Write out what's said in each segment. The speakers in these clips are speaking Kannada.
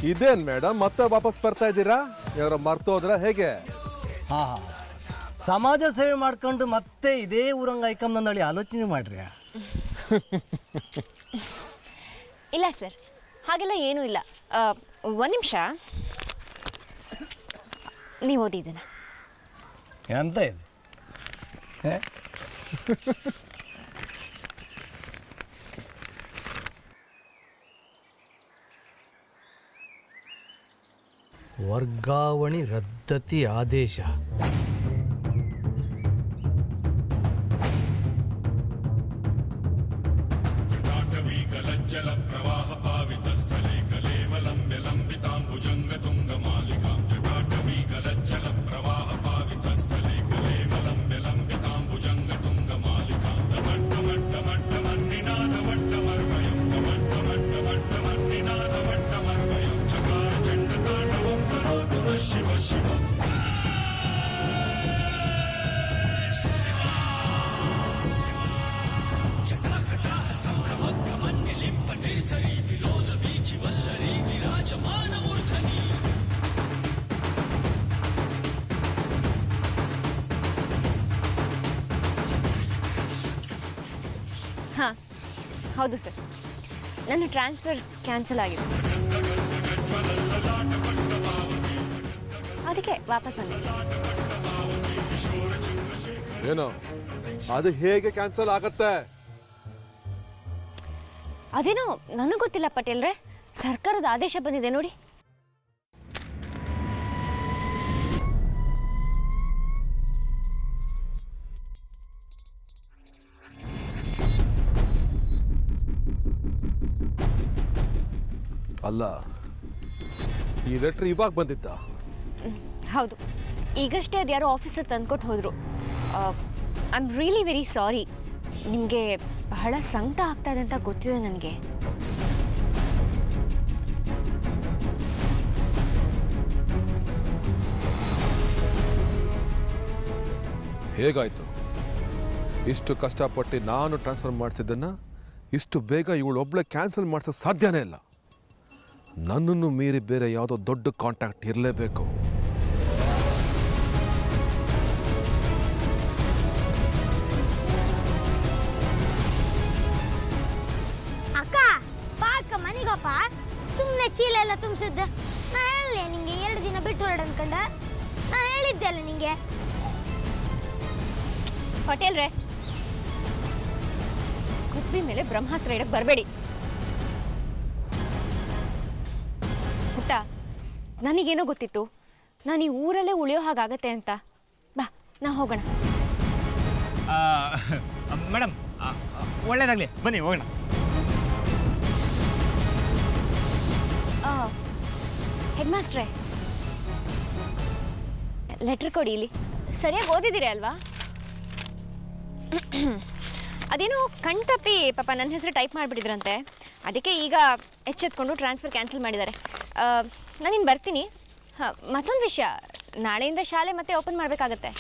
ಇದೇನ್ ಮೇಡಮ್ ಮತ್ತೆ ವಾಪಸ್ ಬರ್ತಾ ಇದ್ದೀರಾ? ಯಾರು ಮರ್ತೋದ್ರ ಹೇಗೆ? ಹಾಂ ಸಮಾಜ ಸೇವೆ ಮಾಡ್ಕೊಂಡು ಮತ್ತೆ ಇದೇ ಊರಂಗ ಐಕಮ್ನಂದಳಿ ಆಲೋಚನೆ ಮಾಡ್ರಿ. ಇಲ್ಲ ಸರ್, ಹಾಗೆಲ್ಲ ಏನೂ ಇಲ್ಲ. ಒಂದು ನಿಮಿಷ, ನೀವು ಓದಿದ್ದನ ಎಂತ ಇದೆ? ವರ್ಗಾವಣೆ ರದ್ದತಿ ಆದೇಶ. ಜಲ ಪ್ರವಾಹ ಪಾವಿತ ಸ್ಥಳೇ ಕಲೇವಲಂ ವಿಲಂಬಿತಾಂಬುಜಂಗ ತುಂಗ ಮಾಲಿಕಾಂ ಜಟಾಟವೀ ಗಲಜ್ಜಲ ಪ್ರವಾಹ ಪಾವಿತ ಸ್ಥಳೇ ಕಲೇವಲಂ ವಿಲಂಬಿತಾಂಬುಜಂಗ ತುಂಗ ಮಾಲಿಕಾಂ ಮಟ್ಟ ಮಟ್ಟ ಮಟ್ಟ ಮನ್ನಿನಾದ ವಟ್ಟ ಮರ್ಮಯಂ ಮಟ್ಟ ಮಟ್ಟ ಮಟ್ಟ ಮನ್ನಿನಾದ ವಟ್ಟ ಮರ್ಮಯಂ ಚಕಾರ ಚಂಡ ತಾಂಡವಂ ಕರೋತು ಶಿವ ಶಿವ. ಹಾಂ ಹೌದು ಸರ್, ನನ್ನ ಟ್ರಾನ್ಸ್ಫರ್ ಕ್ಯಾನ್ಸಲ್ ಆಗಿದೆ, ಅದಕ್ಕೆ ವಾಪಸ್ ಬಂದಿದ್ದೆ. ಏನೋ ಅದು ಹೇಗೆ ಕ್ಯಾನ್ಸಲ್ ಆಗತ್ತೆ? ಅದೇನೋ ನನಗೆ ಗೊತ್ತಿಲ್ಲ ಪಟೇಲ್ರೆ, ಸರ್ಕಾರದ ಆದೇಶ ಬಂದಿದೆ ನೋಡಿ. ಅಲ್ಲ, ಈ ಲೆಟ್ರ್ ಇವಾಗ ಬಂದಿದ್ದ? ಹೌದು, ಈಗಷ್ಟೇ ಅದು ಯಾರೋ ಆಫೀಸರ್ ತಂದ್ಕೊಟ್ಟು ಹೋದರು. I am really very sorry. ನಿಮಗೆ ಬಹಳ ಸಂಕಟ ಆಗ್ತಾ ಇದೆ ಅಂತ ಗೊತ್ತಿದೆ ನನಗೆ. ಹೇಗಾಯ್ತು? ಇಷ್ಟು ಕಷ್ಟಪಟ್ಟು ನಾನು ಟ್ರಾನ್ಸ್ಫರ್ ಮಾಡಿಸಿದ್ದನ್ನ ಇಷ್ಟು ಬೇಗ ಇವಳೊಬ್ಳೆ ಕ್ಯಾನ್ಸಲ್ ಮಾಡಿಸೋಕೆ ಸಾಧ್ಯನೇ ಇಲ್ಲ. ನನ್ನನ್ನು ಮೀರಿ ಬೇರೆ ಯಾವುದೋ ದೊಡ್ಡ ಕಾಂಟ್ಯಾಕ್ಟ್ ಇರಲೇಬೇಕು. ಅಕ್ಕ ಪಾಕ ಮನಿಗಪ್ಪ, ಸುಮ್ಮನೆ ಚೀಲ ಎಲ್ಲ ತುಂಬಿಸಿದ್ದೆ. ನಾ ಹೇಳಲೆ ನಿಂಗೆ 2 ದಿನ ಬಿಟ್ಟು ಹೊರಡ ಅನ್ಕಂಡ. ನಾ ಹೇಳಿದ್ದೆ ಅಲ್ಲ ನಿಂಗೆ. ಪಟೇಲ್ರೆ, ಗುಬ್ಬಿ ಮೇಲೆ ಬ್ರಹ್ಮಾಸ್ತ್ರ ಇಡಕ್ಕೆ ಬರಬೇಡಿ. ಪುಟ್ಟ, ನನಗೇನೋ ಗೊತ್ತಿತ್ತು ನಾನು ಈ ಊರಲ್ಲೇ ಉಳಿಯೋ ಹಾಗಾಗತ್ತೆ ಅಂತ. ಬಾ, ನಾ ಹೋಗೋಣ. ಮೇಡಮ್ ಒಳ್ಳೇದಾಗಲಿ, ಬನ್ನಿ ಹೋಗೋಣ. ಹೆಡ್ ಮಾಸ್ಟ್ರೇ, ಲೆಟ್ರ್ ಕೊಡಿ. ಇಲ್ಲಿ ಸರಿಯಾಗಿ ಓದಿದ್ದೀರಿ ಅಲ್ವಾ? ಅದೇನೋ ಕಣ್ತಪ್ಪಿ ಪಾಪ ನನ್ನ ಹೆಸರು ಟೈಪ್ ಮಾಡಿಬಿಟ್ಟಿದ್ರಂತೆ, ಅದಕ್ಕೆ ಈಗ ಎಚ್ಚೆತ್ಕೊಂಡು ಟ್ರಾನ್ಸ್ಫರ್ ಕ್ಯಾನ್ಸಲ್ ಮಾಡಿದ್ದಾರೆ. ನಾನಿನ್ನು ಬರ್ತೀನಿ. ಹಾಂ, ಮತ್ತೊಂದು ವಿಷಯ, ನಾಳೆಯಿಂದ ಶಾಲೆ ಮತ್ತೆ ಓಪನ್ ಮಾಡಬೇಕಾಗತ್ತೆ.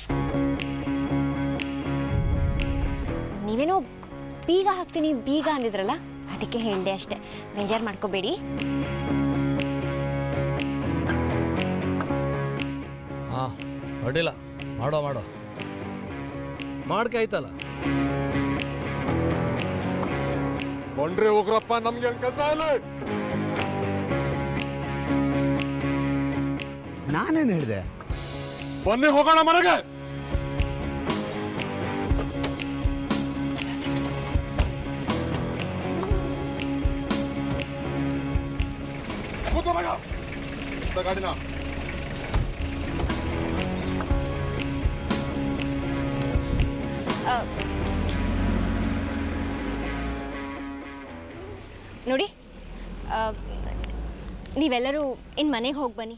ನೀವೇನೋ ಬೀಗ ಹಾಕ್ತೀನಿ ಬೀಗ ಅಂದಿದ್ರಲ್ಲ, ಅದಕ್ಕೆ ಹೇಳಿದೆ ಅಷ್ಟೇ, ಬೇಜಾರು ಮಾಡ್ಕೋಬೇಡಿ. ಹಾಂ ಅಡ್ಡಿಲ್ಲ, ಮಾಡೋ ಮಾಡ್ಕೆ ಆಯ್ತಲ್ಲ. ಬಂಡ್ರೆ ಹೋಗ್ರಪ್ಪ, ನಮ್ಗೆ ಕೆಲಸ ಇಲ್ಲ. ನಾನೇನು ಹೇಳಿದೆ? ಬನ್ನಿ ಹೋಗೋಣ ಮನೆಗೆ. ಗಾಡಿನ ನೋಡಿ, ನೀವೆಲ್ಲರೂ ಇನ್ನು ಮನೆಗೆ ಹೋಗಿ ಬನ್ನಿ.